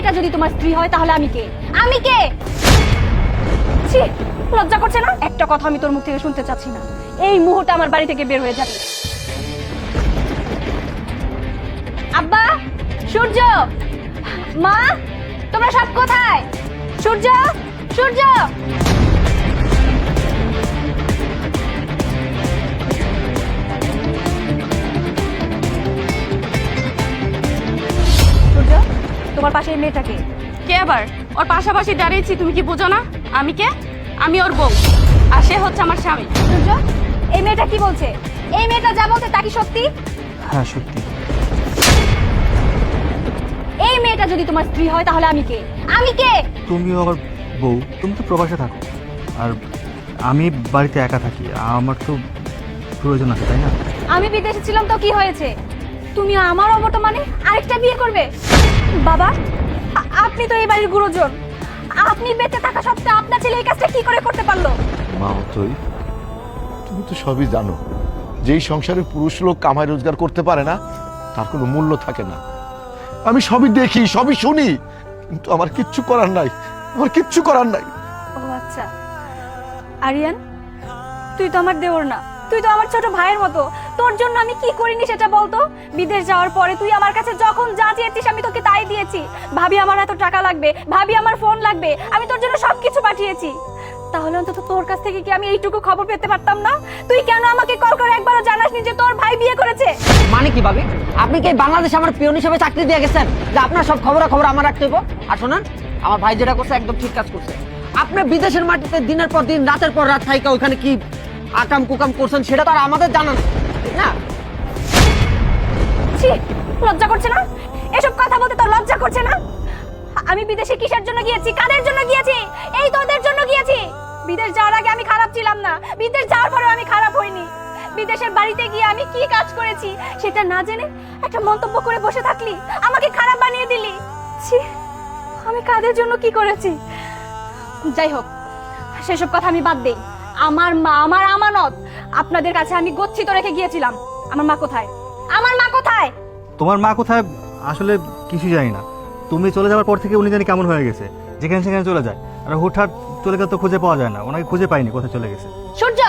মেয়েটা যদি তোমার স্ত্রী হয় তাহলে আমি কে? আমি কে? ছি, লজ্জা করছে না? একটা কথা আমি তোর মুখ থেকে শুনতে চাচ্ছি না। এই মুহূর্তে আমার বাড়ি থেকে বের হয়ে যাবে। আব্বা, সূর্য, মা, তোমরা সব কোথায়? সূর্য, সূর্য। সূর্য, তোমার পাশে এই মেয়েটাকে কে আবার? ওর পাশাপাশি দাঁড়িয়েছি, তুমি কি বোঝো না? আমি কে? আমি ওর বউ, আর সে হচ্ছে আমার স্বামী। সূর্য, এই মেয়েটা কি বলছে? এই মেয়েটা যা বলছে তা কি সত্যি? হ্যাঁ সত্যি। এই মেয়েটা যদি তোমার স্ত্রী হয় তাহলে আমি কে? আমি কে? তুমিও আবার বউ, তুমি তো প্রবাসে থাকো, আর আমি বাড়িতে একা থাকি, আমার তো প্রয়োজন আছে, তাই না? আমি বিদেশে ছিলাম তো কি হয়েছে? তুমি আমার অবর্তমানে আরেকটা বিয়ে করবে? বাবা, আপনি তো এই বাড়ির গুরুজন। আপনি বেঁচে থাকা সত্ত্বেও আপনার ছেলে এই কাজটা কি করে করতে পারলো? মা অথই, তুমি তো সবই জানো, যেই সংসারে পুরুষ লোক কামাই রোজগার করতে পারে না তার কোনো মূল্য থাকে না। আমি সবই দেখি, সবই শুনি, কিন্তু আমার কিচ্ছু করার নাই, আমার কিচ্ছু করার নাই। ও আচ্ছা, আরিয়ান, তুই তো আমার দেওর না, তুই তো আমার ছোট ভাইয়ের মতো। তোর জন্য আমি কি করিনি সেটা বলতো? বিদেশ যাওয়ার পরে তুই আমার কাছে যখন যা চেয়েছিস আমি তোকে তাই দিয়েছি। ভাবি আমার এত টাকা লাগবে, ভাবি আমার ফোন লাগবে, আমি তোর জন্য সবকিছু পাঠিয়েছি। তাহলে অন্তত তোর কাছ থেকে কি আমি এইটুকু খবর পেতে পারতাম না? তুই কেন আমাকে কল করে একবারও জানাসনি যে তোর ভাই বিয়ে করেছে? মানে কি ভাবি, আপনি কি বাংলাদেশে আমার পিয়ন হিসেবে চাকরি দিয়ে গেছেন যে আপনার সব খবর আমার রাখতে হইব? আর শোনেন, আমার ভাই যেটা করছে একদম ঠিক কাজ করছে। আপনি বিদেশের মাটিতে দিনের পর দিন, রাতের পর রাত থাইকা ওইখানে কি আকাম কুকাম করছেন সেটা তো আর আমাদের জানা না, ঠিক না? ছি, লজ্জা করছে না? এসব কথা বলতে তোর লজ্জা করছে না? আমি বিদেশে কিসের জন্য গিয়েছি, কাদের জন্য গিয়েছি? এই তোদের জন্য গিয়েছি। বিদেশ যাওয়ার আগে আমি খারাপ ছিলাম না, বিদেশ যাওয়ার পরেও আমি খারাপ হইনি। বিদেশের বাড়িতে গিয়ে আমি কি কাজ করেছি সেটা না জেনে একটা মন্তব্য করে বসে থাকলি, আমাকে খারাপ বানিয়ে দিলি। ছি, আমি কাদের জন্য কি করেছি? যাই হোক, সেসব কথা আমি বাদ দেই। আমার মা আমার আমানত, আপনাদের কাছে আমি গচ্ছিত রেখে গিয়েছিলাম। আমার মা কোথায়? আমার মা কোথায়? তোমার মা কোথায় আসলে কিছু জানি না। তুমি চলে যাওয়ার পর থেকে উনি জানি কেমন হয়ে গেছে, যেখানে সেখানে চলে যায়, আর হুটহাট চলে গেলে তো খুঁজে পাওয়া যায় না, ওনাকে খুঁজে পাইনি কোথায় চলে গেছে। সূর্য,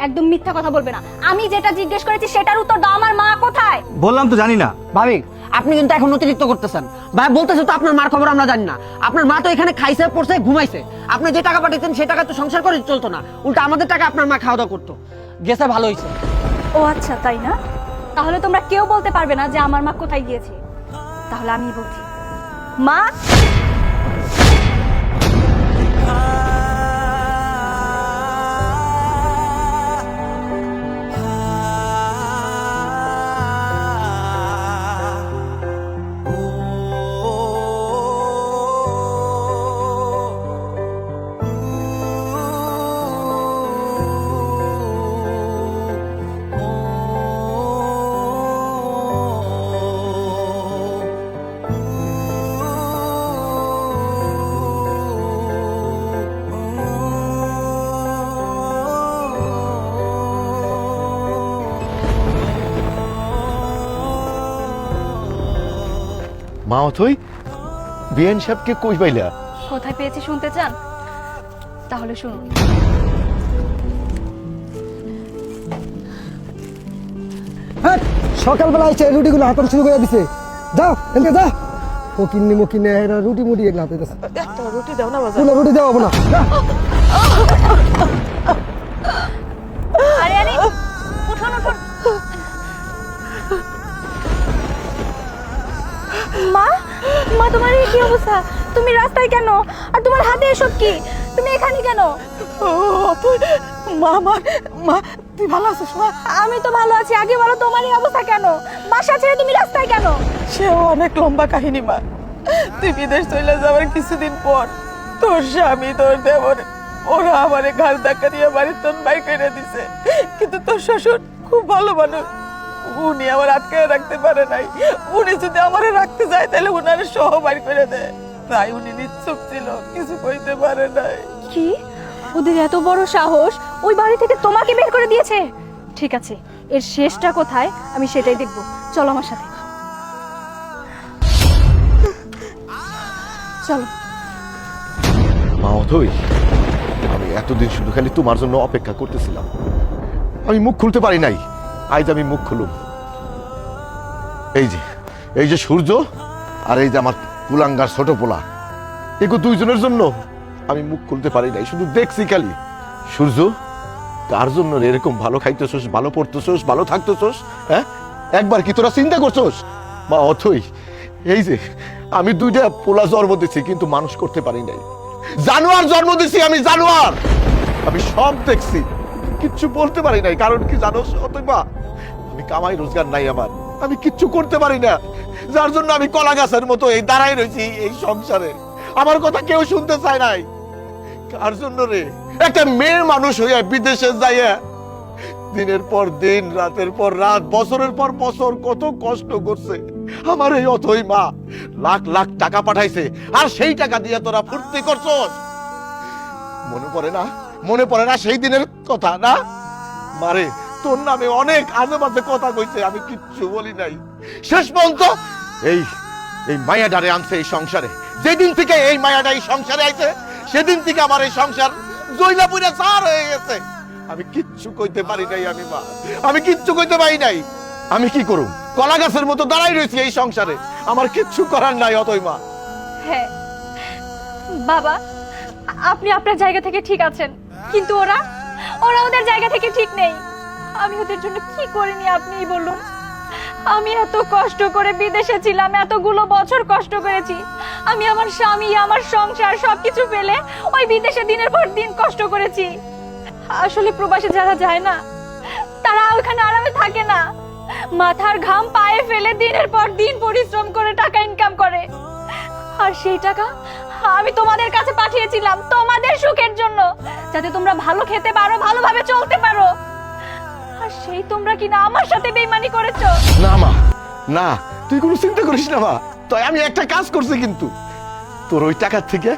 একদম মিথ্যা কথা বলবে না। আমি যেটা জিজ্ঞেস করেছি সেটার উত্তর দাও। আমার মা কোথায়? বললাম তো জানি না। ভাবি, আপনি কিন্তু এখন অতিরিক্ত করতেছেন। ভাই বলতেছে তো আপনার মার খবর আমরা জানি না। আপনার মা তো এখানে খাইছে, পড়ছে, ঘুমাইছে। আপনি যে টাকা পাঠাইছেন সেই টাকা তো সংসার করে চলতো না, উল্টা আমাদের টাকা আপনার মা খাওয়া দাওয়া করতো। গেছে, ভালো হয়েছে। ও আচ্ছা, তাই না? তাহলে তোমরা কেউ বলতে পারবে না যে আমার মা কোথায় গিয়েছে। তাহলে আমি বলছি, মা মা অথই, বিএন সাহেবকে কই পাইলা? কোথায় পেয়েছি শুনতে চান? তাহলে শুনুন। হ্যাঁ, সকালবেলা এসে রুটিগুলো হাতানো শুরু করে দিছে। যাও এনকে যা, ফকিন্নি মকিনে এরা রুটি মুটি এগুলো হাতে দিছে। একটা রুটি দাও না বাজার। কোনো রুটি দেওয়া হবে না। যা। আরে আরে, উঠুন উঠুন। মা, মা, তোমার এই কি অবস্থা? তুমি রাস্তায় কেন? আর তোমার হাতে এসব কি? তুমি এখানে কেন? মা মা মা, তুই ভালো আছিস মা? আমি তো ভালো আছি। আগে বলো তোমার এই অবস্থা কেন? বাসা ছেড়ে তুমি রাস্তায় কেন? সেও অনেক লম্বা কাহিনী মা। তুই বিদেশ চলে যাওয়ার কিছুদিন পর তোর স্বামী, তোর দেবর, ওরা আমারে ঘাড় ধাক্কা দিয়ে বাড়ির তোর বাই করে দিছে। কিন্তু তোর শ্বশুর খুব ভালো মানুষ, উনি আমার আটকে রাখতে পারে নাই। উনি যদি আমারে রাখতে যায় তাহলে উনারে সহ বাইর করে দেয়। তাই উনি নিশ্চুপ ছিল, কিছু কইতে পারে নাই। কি? ওদের এত বড় সাহস ওই বাড়ি থেকে তোমাকে বের করে দিয়েছে? ঠিক আছে, এর শেষটা কোথায় আমি সেটাই দেখব। চলো আমার সাথে। চলো। মা অথই, আমি এতদিন শুধু খালি তোমার জন্য অপেক্ষা করতেছিলাম। আমি মুখ খুলতে পারি নাই, আজ আমি মুখ খুলুম। এই যে সূর্য আর এই যে আমার কুলাঙ্গার ছোট পোলা, এগো দুইজনের জন্য আমি মুখ খুলতে পারি নাই, শুধু দেখছি খালি। সূর্য, কার জন্য রে এরকম ভালো খাইতেছোস, ভালো পড়তেছোস, ভালো থাকতেছোস? হ্যাঁ, একবার কি তোরা চিন্তা করছোস? মা অথই, এই যে আমি দুইটা পোলা জন্ম দিছি, কিন্তু মানুষ করতে পারি নাই। জানোয়ার জন্ম দিছি আমি, জানোয়ার। আমি সব দেখছি, কিচ্ছু বলতে পারি নাই। কারণ কি জানোস অথই মা, আমি কামাই রোজগার নাই আমার, আমি কিচ্ছু করতে পারি না। যার জন্য আমি কলা গাছের মতো এই দাঁড়াই রয়েছি এই সংসারে। আমার কথা কেউ শুনতে চায় নাই। কার জন্য রে? একটা মেয়ে মানুষ হইয়া বিদেশে যাইয়া দিনের পর দিন, রাতের পর রাত, বছরের পর বছর কত কষ্ট করছে আমার এই অথই মা। লাখ লাখ টাকা পাঠাইছে, আর সেই টাকা দিয়ে তোরা ফুর্তি করছস। মনে পড়ে না? মনে পড়ে না সেই দিনের কথা? না মারে, তোর নামে অনেক আজে বাজে কথা কইছে, আমি কিচ্ছু বলি নাই। শেষ পর্যন্ত এই মায়াডারে আনছে এই সংসারে। যেদিন থেকে এই মায়াডা এই সংসারে আইছে, সেদিন থেকে আমার এই সংসার জইলা পুইরা সার হয়ে গেছে। আমি কিচ্ছু কইতে পারি নাই। আমি মা, আমি কিচ্ছু কইতে পারি নাই। আমি কি করুম? কলা গাছের মতো দাঁড়াই রয়েছি এই সংসারে, আমার কিচ্ছু করার নাই অতই মা। হ্যাঁ বাবা, আপনি আপনার জায়গা থেকে ঠিক আছেন, কিন্তু ওরা ওদের জায়গা থেকে ঠিক নেই। আমি ওদের জন্য কি করিনি আপনিই বলুন। আমি এত কষ্ট করে বিদেশে ছিলাম, এতগুলো বছর কষ্ট করেছি। আমি আমার স্বামী, আমার সংসার সবকিছু ফেলে ওই বিদেশে দিনের পর দিন কষ্ট করেছি। আসলে প্রবাসে যারা যায় না, তারা ওখানে আরামে থাকে না। মাথার ঘাম পায়ে ফেলে দিনের পর দিন পরিশ্রম করে টাকা ইনকাম করে, আর সেই টাকা আমি তোমাদের কাছে পাঠিয়েছিলাম তোমাদের সুখের জন্য, যাতে তোমরা ভালো খেতে পারো, ভালোভাবে চলতে পারো। আর সেই তোমরা কিনা আমার সাথে বেইমানি করেছো। না মা, না, তুই কোনো চিন্তা করিস না মা। তাই আমি একটা কাজ করছি, কিন্তু তোর ওই টাকার থেকে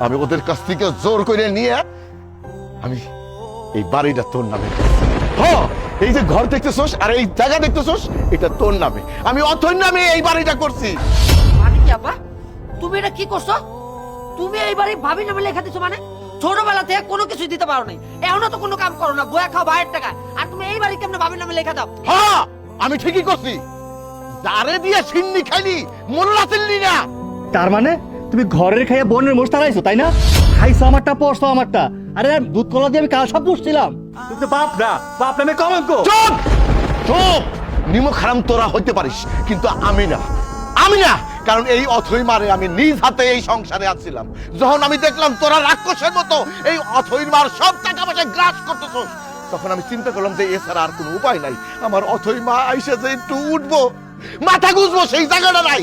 আমি ওদের কাছ থেকে জোর করে নিয়ে আমি এই বাড়িটা তোর নামে, এই যে ঘর দেখতেছোস আর এই জায়গা দেখতেছোস, এটা তোর নামে। আমি অথর নামে এই বাড়িটা করছি। মানে কি আব্বা, তুমি এটা কি করছো? তুমি এই বাড়ি ভাবি নামে লেখা দিছো? মানে ছোটবেলা থেকে কোনো কিছু দিতে পারো নাই, এখনো তো কোনো কাম করো না, বয়া খাও ভাইয়ের টাকা, আর তুমি এই বাড়ি কেমনে ভাবি নামে লেখা দাও? হ্যাঁ, আমি ঠিকই করছি। যারে দিয়ে সিন্নি খাইলি, মোল্লা চিনলি না। তার মানে তুমি ঘরের খাইয়া বোনের মোষ তাড়াইছো, তাই না? খাইছো আমারটা, পড়ছো আমারটা। আরে দুধ কলা দিয়ে আমি কাল সব পুষছিলাম। তুমি তো বাপ না, বাপ নামে কলঙ্ক। চুপ চুপ, নিমক হারাম তোরা হইতে পারিস, কিন্তু আমি না, আমি না। কারণ এই অথই মারে আমি নিজ হাতে এই সংসারে আসছিলাম। যখন আমি দেখলাম তোরা রাক্ষসের মতো এই অথই মার সব টাকা পয়সা গ্রাস করতেছস, তখন আমি চিন্তা করলাম যে এছাড়া আর কোনো উপায় নাই। আমার অথই মা আইসা যে একটু উঠবো, মাথা গুজবো, সেই জায়গাটা নাই।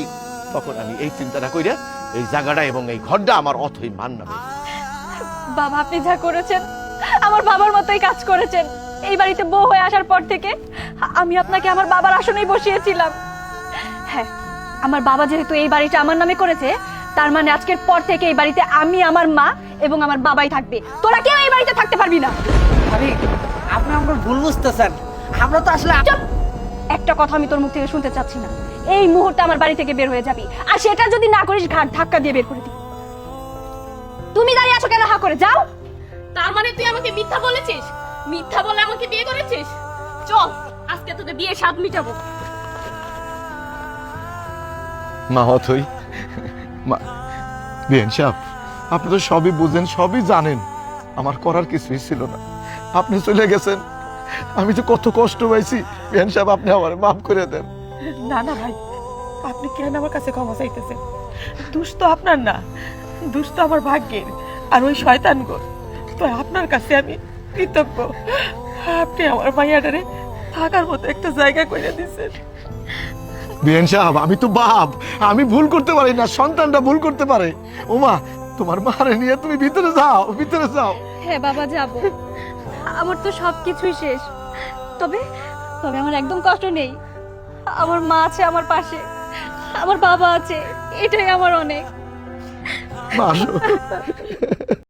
তখন আমি এই চিন্তাটা কইরা এই জায়গাটা এবং এই ঘরটা আমার অথই মান নামে। বাবা, আপনি যা করেছেন আমার বাবার মতোই কাজ করেছেন। এই বাড়িতে বউ হয়ে আসার পর থেকে আমি আপনাকে আমার বাবার আসনেই বসিয়েছিলাম। হ্যাঁ, আমার বাবা যেহেতু এই বাড়িটা আমার নামে করেছে, তার মানে আজকের পর থেকে এই বাড়িতে আমি, আমার মা এবং আমার বাবাই থাকবে। তোরা কেউ এই বাড়িতে থাকতে পারবি না। ভাবি, আপনি আমরা ভুল বুঝতেছেন। আমরা তো আসলে চুপ! একটা কথা আমি তোর মুখ থেকে শুনতে চাচ্ছি না। এই মুহূর্তে আমার বাড়ি থেকে বের হয়ে যাবি, আর সেটা যদি না করিস ঘাট ধাক্কা দিয়ে বের করে দিবি। তুমি দাঁড়িয়ে আছো কেন? হা করে যাও। তার মানে তুই আমাকে মিথ্যা বলেছিস? মিথ্যা বলে আমাকে বিয়ে করেছিস? চল, আজকে তোকে বিয়ে স্বাদ মিটাবো। মা অথই, মা, বিয়ান সাহেব, আপনি তো সবই বুঝেন, সবই জানেন। আমার করার কিছুই ছিল না, আপনি চলে গেছেন। আমি তো কত কষ্ট পাইছি। বিয়ান সাহেব, আপনি আমার মাফ করে দেন। না না ভাই, আপনি কেন আমার কাছে ক্ষমা চাইতেছেন? দোষ তো আপনার না, দোষ তো আমার ভাগ্যের আর ওই শয়তান গো। তো আপনার কাছে আমি কৃতজ্ঞ, আপনি আমার মাইয়াটারে থাকার মতো একটা জায়গা করে দিয়েছেন। বিয়ান সাহেব, আমি তো বাপ, আমি ভুল করতে পারি না, সন্তানটা ভুল করতে পারে। ওমা, তোমার মারে নিয়ে তুমি ভিতরে যাও, ভিতরে যাও। হ্যাঁ বাবা, যাব। আমার তো সবকিছুই শেষ, তবে তবে আমার একদম কষ্ট নেই। আমার মা আছে আমার পাশে, আমার বাবা আছে, এটাই আমার অনেক। মা, আসো।